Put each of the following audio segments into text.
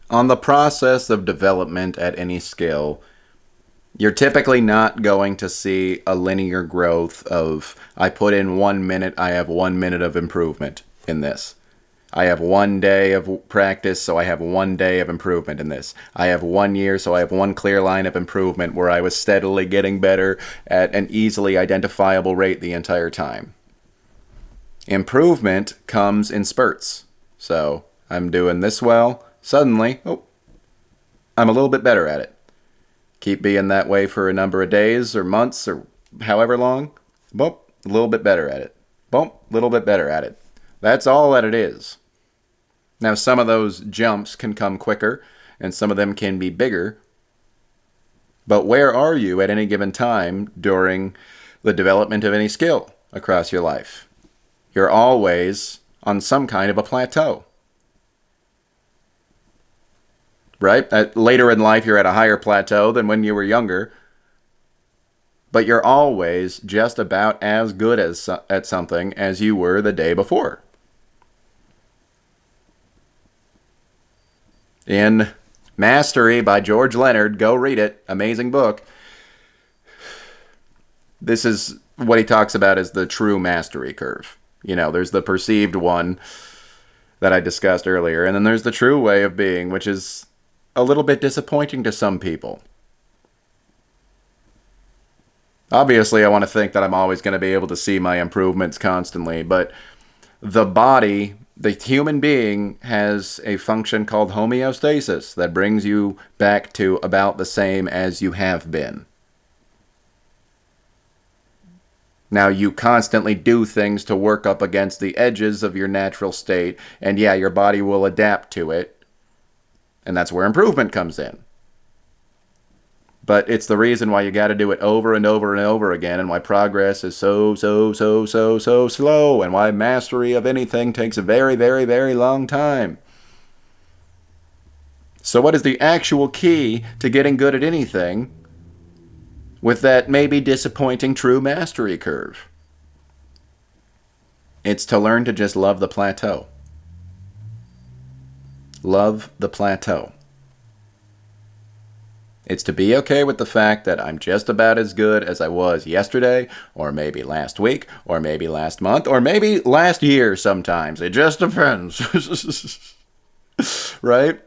On the process of development at any skill, you're typically not going to see a linear growth of, I put in 1 minute, I have 1 minute of improvement in this. I have 1 day of practice, so I have 1 day of improvement in this. I have 1 year, so I have one clear line of improvement where I was steadily getting better at an easily identifiable rate the entire time. Improvement comes in spurts. So I'm doing this well. Suddenly, I'm a little bit better at it. Keep being that way for a number of days or months or however long. Boom, a little bit better at it. Boom, a little bit better at it. That's all that it is. Now, some of those jumps can come quicker, and some of them can be bigger. But where are you at any given time during the development of any skill across your life? You're always on some kind of a plateau. Right? Later in life, you're at a higher plateau than when you were younger. But you're always just about as good at something as you were the day before. In Mastery by George Leonard, go read it. Amazing book. This is what he talks about as the true mastery curve. You know, there's the perceived one that I discussed earlier, and then there's the true way of being, which is a little bit disappointing to some people. Obviously, I want to think that I'm always going to be able to see my improvements constantly, but the body, the human being, has a function called homeostasis that brings you back to about the same as you have been. Now, you constantly do things to work up against the edges of your natural state, and yeah, your body will adapt to it, and that's where improvement comes in. But it's the reason why you got to do it over and over and over again, and why progress is so slow, and why mastery of anything takes a very, very, very long time. So what is the actual key to getting good at anything with that maybe disappointing true mastery curve? It's to learn to just love the plateau. Love the plateau. It's to be okay with the fact that I'm just about as good as I was yesterday, or maybe last week, or maybe last month, or maybe last year sometimes. It just depends. Right?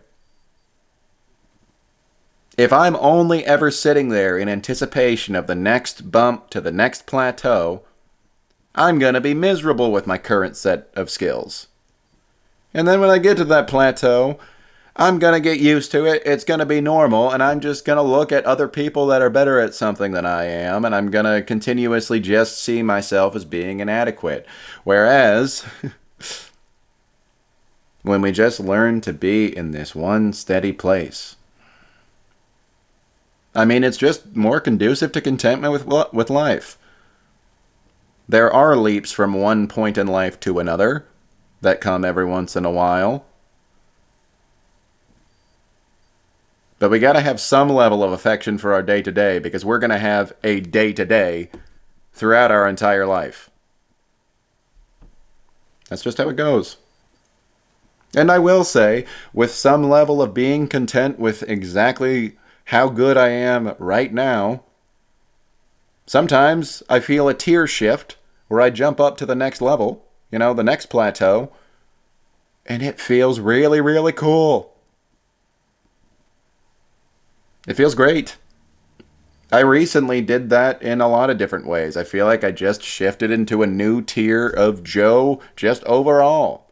If I'm only ever sitting there in anticipation of the next bump to the next plateau, I'm going to be miserable with my current set of skills. And then when I get to that plateau, I'm going to get used to it. It's going to be normal, and I'm just going to look at other people that are better at something than I am, and I'm going to continuously just see myself as being inadequate. Whereas, when we just learn to be in this one steady place, I mean, it's just more conducive to contentment with life. There are leaps from one point in life to another that come every once in a while. But we got to have some level of affection for our day-to-day, because we're going to have a day-to-day throughout our entire life. That's just how it goes. And I will say, with some level of being content with exactly how good I am right now, sometimes I feel a tier shift where I jump up to the next level, the next plateau, and it feels really, really cool. It feels great. I recently did that in a lot of different ways. I feel like I just shifted into a new tier of Joe just overall.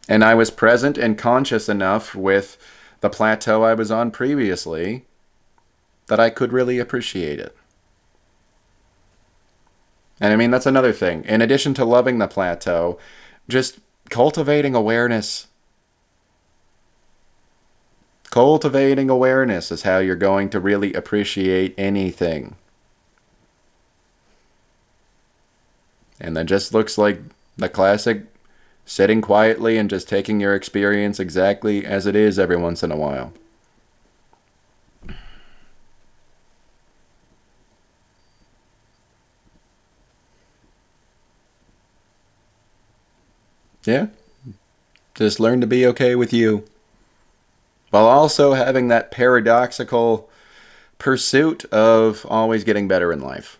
And I was present and conscious enough with the plateau I was on previously that I could really appreciate it. And I mean, that's another thing. In addition to loving the plateau, just cultivating awareness. Cultivating awareness is how you're going to really appreciate anything. And that just looks like the classic sitting quietly and just taking your experience exactly as it is every once in a while. Yeah. Just learn to be okay with you. While also having that paradoxical pursuit of always getting better in life.